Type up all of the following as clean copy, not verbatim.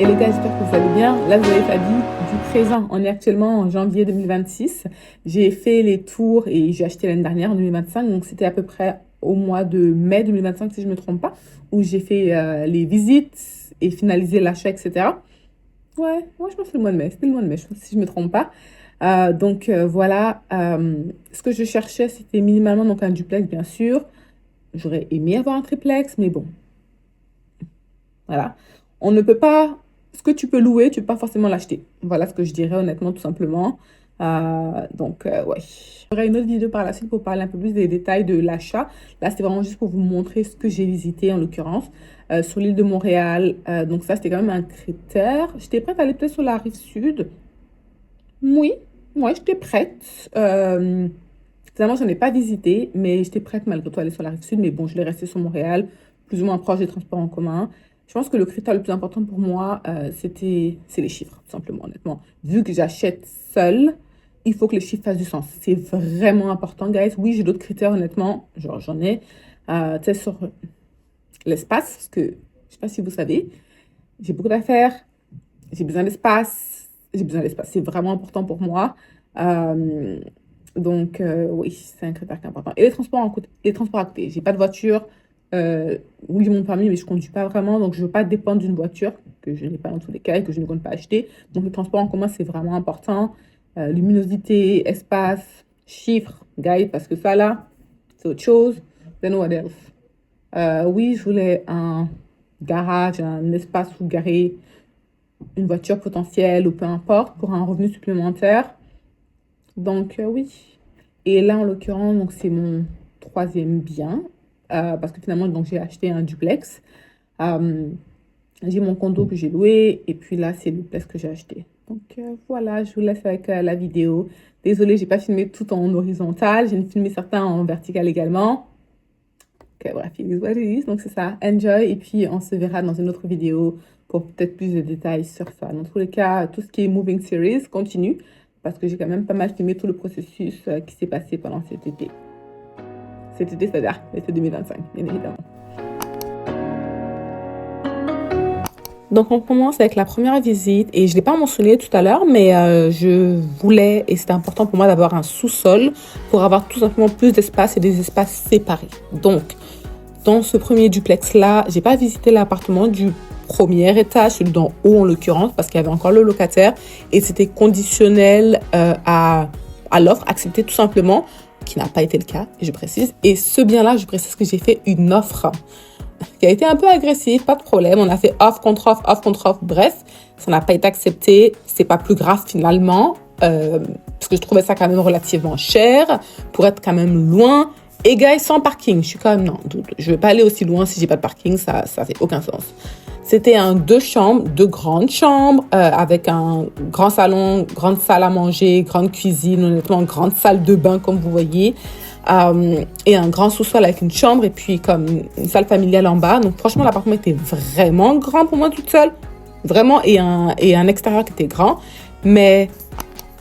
les gars, j'espère que vous allez bien. Là, vous avez la vie du présent. On est actuellement en janvier 2026. J'ai fait les tours et j'ai acheté l'année dernière en 2025. Donc, c'était à peu près au mois de mai 2025, si je ne me trompe pas, où j'ai fait les visites et finalisé l'achat, etc. Ouais, moi, je pense que c'est le mois de mai. C'était le mois de mai, je pense, si je ne me trompe pas. Voilà. Ce que je cherchais, c'était minimalement donc, un duplex, bien sûr. J'aurais aimé avoir un triplex, mais bon, voilà. On ne peut pas, ce que tu peux louer, tu ne peux pas forcément l'acheter. Voilà ce que je dirais honnêtement, tout simplement. Ouais. J'aurai une autre vidéo par la suite pour parler un peu plus des détails de l'achat. Là, c'était vraiment juste pour vous montrer ce que j'ai visité en l'occurrence sur l'île de Montréal. Donc ça, c'était quand même un critère. J'étais prête à aller peut-être sur la rive sud. Oui, moi, j'étais prête. Finalement, je n'en ai pas visité, mais j'étais prête malgré tout à aller sur la rive sud. Mais bon, je l'ai resté sur Montréal, plus ou moins proche des transports en commun. Je pense que le critère le plus important pour moi, c'est les chiffres, tout simplement, honnêtement. Vu que j'achète seule, il faut que les chiffres fassent du sens. C'est vraiment important, guys. Oui, j'ai d'autres critères, honnêtement. Genre, j'en ai, tu sais, sur l'espace, parce que, je ne sais pas si vous savez, j'ai beaucoup d'affaires, j'ai besoin d'espace, j'ai besoin d'espace. C'est vraiment important pour moi. Euh, oui, c'est un critère qui est important. Et les transports à côté. J'ai pas de voiture. Oui, j'ai mon permis, mais je conduis pas vraiment. Donc, je veux pas dépendre d'une voiture que je n'ai pas dans tous les cas et que je ne compte pas acheter. Donc, les transports en commun, c'est vraiment important. Luminosité, espace, chiffres, guide, parce que ça, là, c'est autre chose. Then what else? Oui, je voulais un garage, un espace où garer une voiture potentielle ou peu importe pour un revenu supplémentaire. Oui. Et là, en l'occurrence, donc c'est mon troisième bien parce que finalement, donc j'ai acheté un duplex. Euh, j'ai mon condo que j'ai loué et puis là, c'est le duplex que j'ai acheté. Voilà, je vous laisse avec la vidéo. Désolée, j'ai pas filmé tout en horizontal. J'ai filmé certains en vertical également. Ok, bref, it is what it is. Donc c'est ça, enjoy et puis on se verra dans une autre vidéo pour peut-être plus de détails sur ça. Dans tous les cas, tout ce qui est moving series continue parce que j'ai quand même pas mal filmé tout le processus qui s'est passé pendant cet été. Cet été, c'est-à-dire l'été 2025, bien évidemment. Donc, on commence avec la première visite et je ne l'ai pas mentionné tout à l'heure, mais je voulais, et c'était important pour moi d'avoir un sous-sol pour avoir tout simplement plus d'espace et des espaces séparés. Donc, dans ce premier duplex-là, j'ai pas visité l'appartement du premier étage, celui d'en haut en l'occurrence, parce qu'il y avait encore le locataire et c'était conditionnel à l'offre acceptée tout simplement, qui n'a pas été le cas, je précise. Et ce bien-là, je précise que j'ai fait une offre qui a été un peu agressive, pas de problème. On a fait offre contre offre, offre contre offre. Bref, ça n'a pas été accepté. C'est pas plus grave finalement, parce que je trouvais ça quand même relativement cher pour être quand même loin. Et guys, sans parking. Je suis quand même, non, je vais pas aller aussi loin si j'ai pas de parking, ça fait aucun sens. C'était un 2 chambres, 2 grandes chambres, avec un grand salon, grande salle à manger, grande cuisine, honnêtement, grande salle de bain, comme vous voyez, et un grand sous-sol avec une chambre, et puis comme une salle familiale en bas. Donc, franchement, l'appartement était vraiment grand pour moi toute seule. Vraiment, et un extérieur qui était grand. Mais,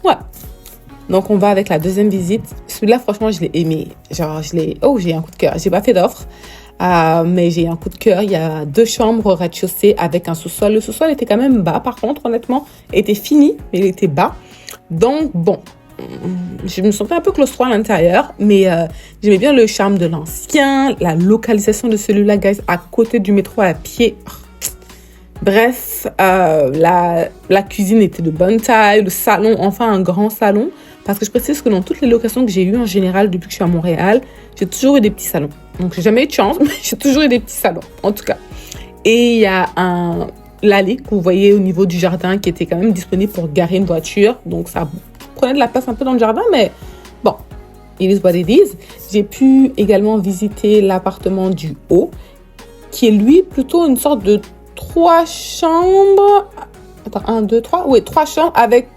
ouais. Donc, on va avec la deuxième visite. Celui-là, franchement, je l'ai aimé. Genre, j'ai un coup de cœur. J'ai pas fait d'offre. Mais j'ai un coup de cœur. Il y a 2 chambres au rez-de-chaussée avec un sous-sol. Le sous-sol était quand même bas, par contre, honnêtement. Il était fini, mais il était bas. Donc, bon, je me sentais un peu claustro à l'intérieur, mais j'aimais bien le charme de l'ancien, la localisation de celui-là, guys, à côté du métro à pied. Bref, la cuisine était de bonne taille, le salon, enfin un grand salon. Parce que je précise que dans toutes les locations que j'ai eues en général depuis que je suis à Montréal, j'ai toujours eu des petits salons. Donc, j'ai jamais eu de chance, mais j'ai toujours eu des petits salons, en tout cas. Et il y a l'allée que vous voyez au niveau du jardin qui était quand même disponible pour garer une voiture. Donc, ça prenait de la place un peu dans le jardin, mais bon, it is what it is. J'ai pu également visiter l'appartement du haut, qui est lui plutôt une sorte de 3 chambres. Attends, 1, 2, 3. Oui, 3 chambres avec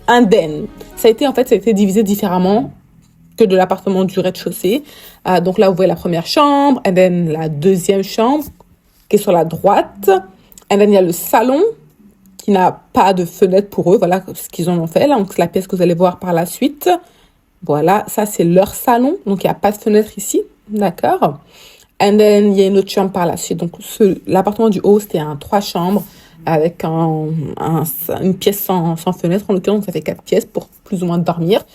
un den. Ça a été divisé différemment que de l'appartement du rez-de-chaussée. Donc là, vous voyez la première chambre, et then la deuxième chambre qui est sur la droite. Et then il y a le salon qui n'a pas de fenêtre pour eux. Voilà ce qu'ils en ont fait là. Donc c'est la pièce que vous allez voir par la suite. Voilà, ça c'est leur salon. Donc il n'y a pas de fenêtre ici. D'accord. And then il y a une autre chambre par la suite. Donc l'appartement du haut, c'était un 3 chambres avec une pièce sans fenêtre. En l'occurrence, ça fait 4 pièces pour plus ou moins dormir.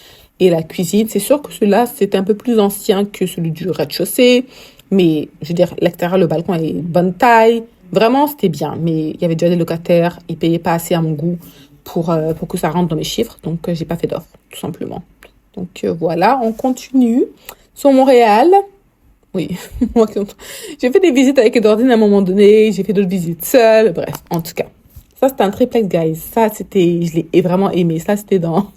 Et la cuisine, c'est sûr que celui-là, c'était un peu plus ancien que celui du rez-de-chaussée. Mais je veux dire, l'extérieur, le balcon est bonne taille. Vraiment, c'était bien. Mais il y avait déjà des locataires. Ils payaient pas assez à mon goût pour que ça rentre dans mes chiffres. Donc, j'ai pas fait d'offre, tout simplement. Donc, voilà, on continue. Sur Montréal, oui, moi, j'ai fait des visites avec Edwardine à un moment donné. J'ai fait d'autres visites seules. Bref, en tout cas. Ça, c'était un triplex, guys. Ça, je l'ai vraiment aimé. Ça, c'était dans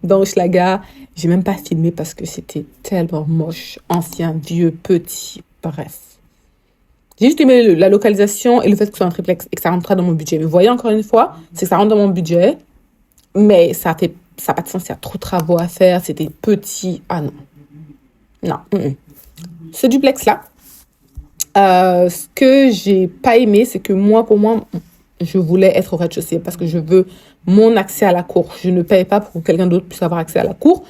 Hochelaga. J'ai même pas filmé parce que c'était tellement moche. Ancien, vieux, petit. Bref. J'ai juste aimé la localisation et le fait que ce soit un triplex et que ça rentre dans mon budget. Mais vous voyez, encore une fois, c'est que ça rentre dans mon budget, mais ça n'a pas de sens. Il y a trop de travaux à faire. C'était petit. Ah non. Non. Ce duplex-là, ce que j'ai pas aimé, c'est que pour moi, je voulais être au rez-de-chaussée parce que je veux mon accès à la cour. Je ne paye pas pour que quelqu'un d'autre puisse avoir accès à la cour.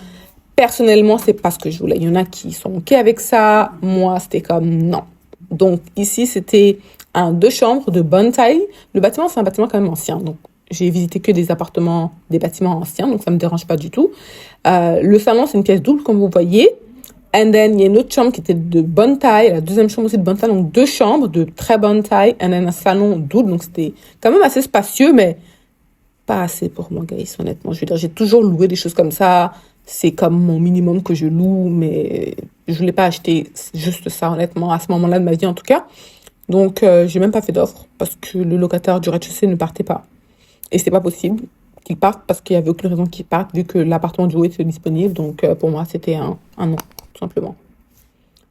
Personnellement, c'est pas ce que je voulais. Il y en a qui sont OK avec ça. Moi, c'était comme non. Donc, ici, c'était un 2 chambres de bonne taille. Le bâtiment, c'est un bâtiment quand même ancien. Donc, j'ai visité que des bâtiments anciens. Donc, ça me dérange pas du tout. Le salon, c'est une pièce double, comme vous voyez. And then, il y a une autre chambre qui était de bonne taille. La deuxième chambre aussi de bonne taille. Donc, 2 chambres de très bonne taille. And then, un salon double. Donc, c'était quand même assez spacieux, mais pas assez pour moi, guys, honnêtement. Je veux dire, j'ai toujours loué des choses comme ça. C'est comme mon minimum que je loue, mais je voulais pas acheter juste ça, honnêtement, à ce moment-là de ma vie, en tout cas. Donc, j'ai même pas fait d'offre parce que le locataire du rez-de-chaussée ne partait pas. Et c'était pas possible qu'il parte parce qu'il y avait aucune raison qu'il parte vu que l'appartement du haut était disponible. Donc, pour moi, c'était un non, tout simplement.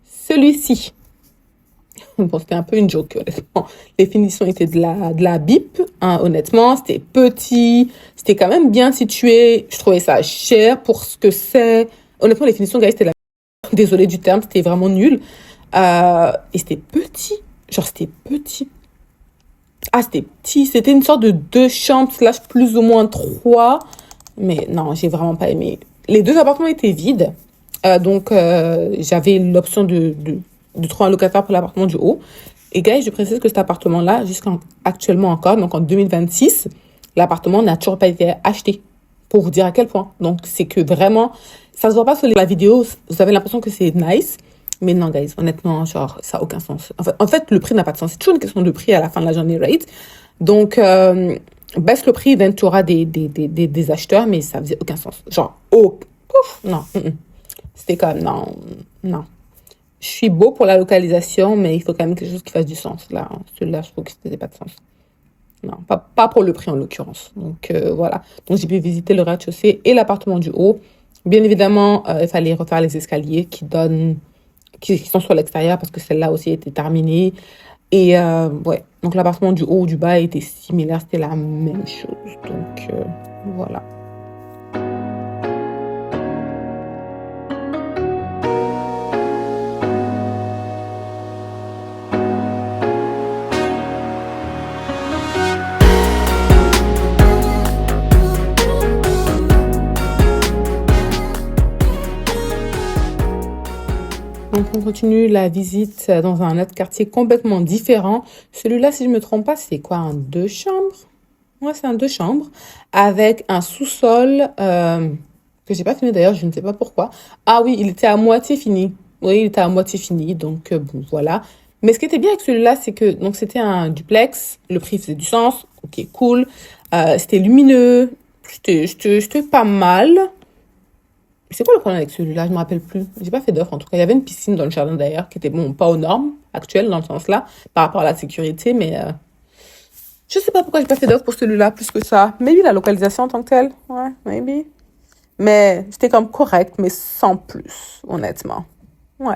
Celui-ci. Bon, c'était un peu une joke, honnêtement. Les finitions étaient de la bip, hein, honnêtement. C'était petit. C'était quand même bien situé. Je trouvais ça cher pour ce que c'est. Honnêtement, les finitions, gars, c'était désolée du terme, c'était vraiment nul. Et c'était petit. Genre, c'était petit. Ah, c'était petit. C'était une sorte de 2 chambres / plus ou moins 3. Mais non, j'ai vraiment pas aimé. Les 2 appartements étaient vides. Donc, j'avais l'option de trouver un locataire pour l'appartement du haut. Et gars, je précise que cet appartement-là, actuellement encore, donc en 2026, l'appartement n'a toujours pas été acheté. Pour vous dire à quel point. Donc, c'est que vraiment, ça se voit pas sur la vidéo. Vous avez l'impression que c'est nice. Mais non, guys, honnêtement, genre, ça n'a aucun sens. En fait, le prix n'a pas de sens. C'est toujours une question de prix à la fin de la journée, right? Donc, baisse le prix, tu auras des acheteurs, mais ça faisait aucun sens. Genre, non. C'était comme, non. Je suis beau pour la localisation, mais il faut quand même quelque chose qui fasse du sens. Là, celui-là, je trouve que ça faisait pas de sens. Non, pas pour le prix en l'occurrence. Donc, voilà. Donc, j'ai pu visiter le rez-de-chaussée et l'appartement du haut. Bien évidemment, il fallait refaire les escaliers qui sont sur l'extérieur parce que celle-là aussi était terminée. Et ouais, donc l'appartement du haut ou du bas était similaire, c'était la même chose. Donc, voilà. Donc, on continue la visite dans un autre quartier complètement différent. Celui-là, si je me trompe pas, c'est quoi, un 2 chambres? Ouais, c'est un 2 chambres avec un sous-sol que j'ai pas fini d'ailleurs, je ne sais pas pourquoi. Ah oui, il était à moitié fini. Oui, il était à moitié fini, donc bon, voilà. Mais ce qui était bien avec celui-là, c'est que donc c'était un duplex, le prix faisait du sens, ok, cool. C'était lumineux, c'était pas mal. C'est quoi le problème avec celui-là? Je me rappelle plus. J'ai pas fait d'offre en tout cas. Il y avait une piscine dans le jardin d'ailleurs qui était bon, pas aux normes actuelles dans le sens là, par rapport à la sécurité, mais je sais pas pourquoi j'ai pas fait d'offre pour celui-là plus que ça. Maybe la localisation en tant que telle. Ouais, maybe. Mais c'était comme correct, mais sans plus, honnêtement. Ouais.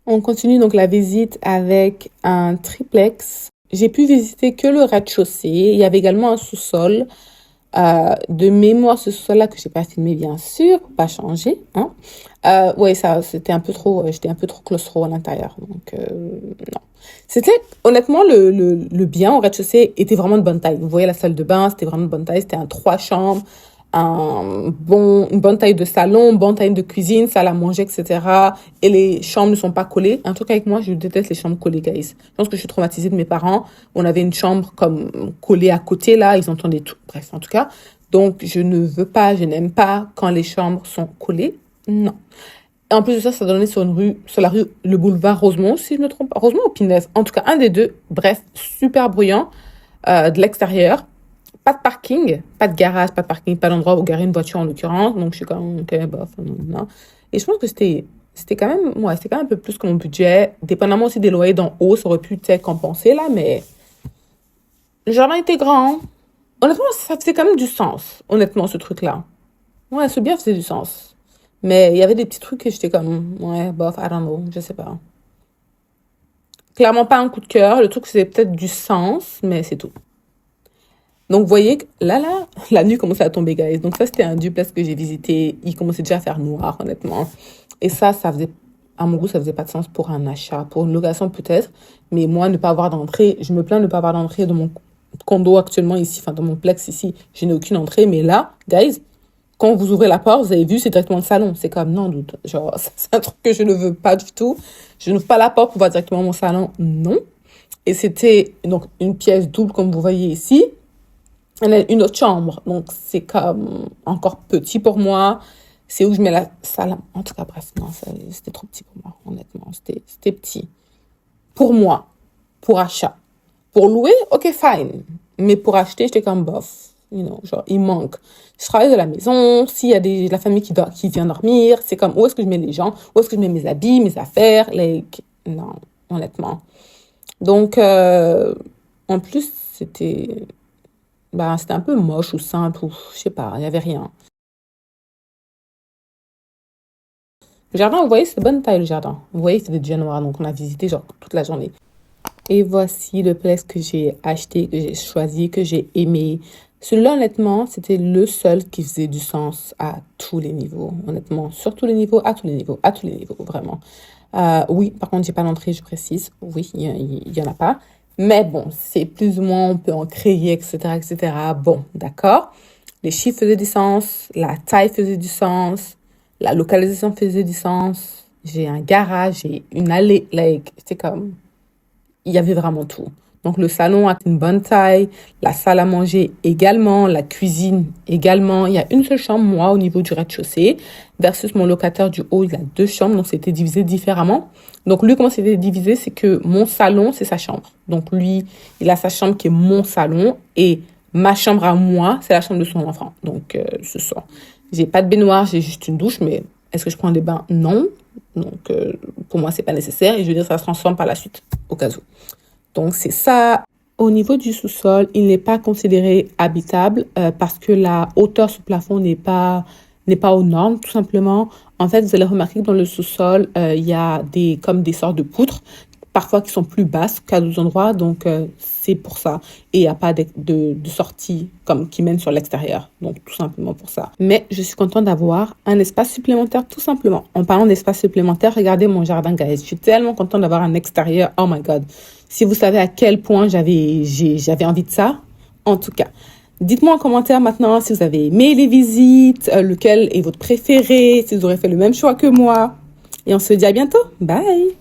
On continue donc la visite avec un triplex. J'ai pu visiter que le rez-de-chaussée. Il y avait également un sous-sol. De mémoire, ce sous-sol-là que j'ai pas filmé, bien sûr, pour pas changer. Hein. Ouais, ça, c'était un peu trop, j'étais un peu trop claustro à l'intérieur. Donc, non. C'était, honnêtement, le bien au rez-de-chaussée était vraiment de bonne taille. Vous voyez la salle de bain, c'était vraiment de bonne taille. C'était un 3 chambres. une bonne taille de salon, une bonne taille de cuisine, salle à manger, etc. Et les chambres ne sont pas collées. Un truc avec moi, je déteste les chambres collées, guys. Je pense que je suis traumatisée de mes parents. On avait une chambre comme collée à côté, là. Ils entendaient tout. Bref, en tout cas. Donc, je n'aime pas quand les chambres sont collées. Non. Et en plus de ça, ça donnait sur la rue, le boulevard Rosemont, si je me trompe pas. Rosemont ou Pinès. En tout cas, un des deux. Bref, super bruyant, de l'extérieur. Pas de parking, pas de garage, pas de parking, pas d'endroit où garer une voiture en l'occurrence. Donc, je suis comme, ok, bof, non. Et je pense que c'était quand même, c'était quand même un peu plus que mon budget. Dépendamment aussi des loyers d'en haut, ça aurait pu être compensé, là, mais le jardin était grand. Honnêtement, ça faisait quand même du sens, honnêtement, ce truc-là. Ouais, ce bien faisait du sens. Mais il y avait des petits trucs que j'étais comme, ouais, bof, I don't know, je sais pas. Clairement pas un coup de cœur. Le truc faisait peut-être du sens, mais c'est tout. Donc, vous voyez, que là, la nuit commençait à tomber, guys. Donc, ça, c'était un duplex que j'ai visité. Il commençait déjà à faire noir, honnêtement. Et ça faisait, à mon goût, ça faisait pas de sens pour un achat. Pour une location, peut-être. Mais moi, ne pas avoir d'entrée, je me plains de ne pas avoir d'entrée dans mon condo actuellement ici, enfin, dans mon plex ici. Je n'ai aucune entrée. Mais là, guys, quand vous ouvrez la porte, vous avez vu, c'est directement le salon. C'est comme, non, doute. Genre, c'est un truc que je ne veux pas du tout. Je n'ouvre pas la porte pour voir directement mon salon. Non. Et c'était, donc, une pièce double, comme vous voyez ici. Elle a une autre chambre. Donc, c'est comme encore petit pour moi. C'est où je mets la salle. En tout cas, bref, non, c'était trop petit pour moi, honnêtement. C'était petit. Pour moi, pour achat. Pour louer, ok, fine. Mais pour acheter, j'étais comme bof. Genre, il manque. Je travaille de la maison. S'il y a la famille qui vient dormir, c'est comme où est-ce que je mets les gens? Où est-ce que je mets mes habits, mes affaires? Non, honnêtement. Donc, en plus, c'était un peu moche ou simple, ou je sais pas, il n'y avait rien. Le jardin, vous voyez, c'est de bonne taille le jardin. Vous voyez, c'est déjà noir, donc on a visité genre toute la journée. Et voici le place que j'ai acheté, que j'ai choisi, que j'ai aimé. Celui-là, honnêtement, c'était le seul qui faisait du sens à tous les niveaux. Honnêtement, sur tous les niveaux, à tous les niveaux, à tous les niveaux, vraiment. Oui, par contre, j'ai pas l'entrée, je précise. Oui, il y en a pas. Mais bon, c'est plus ou moins, on peut en créer, etc., etc. Bon, d'accord. Les chiffres faisaient du sens, la taille faisait du sens, la localisation faisait du sens. J'ai un garage, j'ai une allée, c'est comme, il y avait vraiment tout. Donc, le salon a une bonne taille, la salle à manger également, la cuisine également. Il y a une seule chambre, moi, au niveau du rez-de-chaussée, versus mon locataire du haut, il a deux chambres, donc c'était divisé différemment. Donc, lui, comment c'était divisé, c'est que mon salon, c'est sa chambre. Donc, lui, il a sa chambre qui est mon salon et ma chambre à moi, c'est la chambre de son enfant. Donc, ce soir. J'ai pas de baignoire, j'ai juste une douche, mais est-ce que je prends des bains? Non. Donc, pour moi, c'est pas nécessaire et je veux dire, ça se transforme par la suite, au cas où. Donc, c'est ça. Au niveau du sous-sol, il n'est pas considéré habitable parce que la hauteur sous plafond n'est pas aux normes, tout simplement. En fait, vous allez remarquer que dans le sous-sol, il y a comme des sortes de poutres, parfois qui sont plus basses qu'à d'autres endroits. Donc, c'est pour ça. Et il n'y a pas de sortie qui mène sur l'extérieur. Donc, tout simplement pour ça. Mais je suis contente d'avoir un espace supplémentaire, tout simplement. En parlant d'espace supplémentaire, regardez mon jardin, guys. Je suis tellement contente d'avoir un extérieur. Oh my God. Si vous savez à quel point j'avais envie de ça, en tout cas. Dites-moi en commentaire maintenant si vous avez aimé les visites, lequel est votre préféré, si vous aurez fait le même choix que moi. Et on se dit à bientôt. Bye!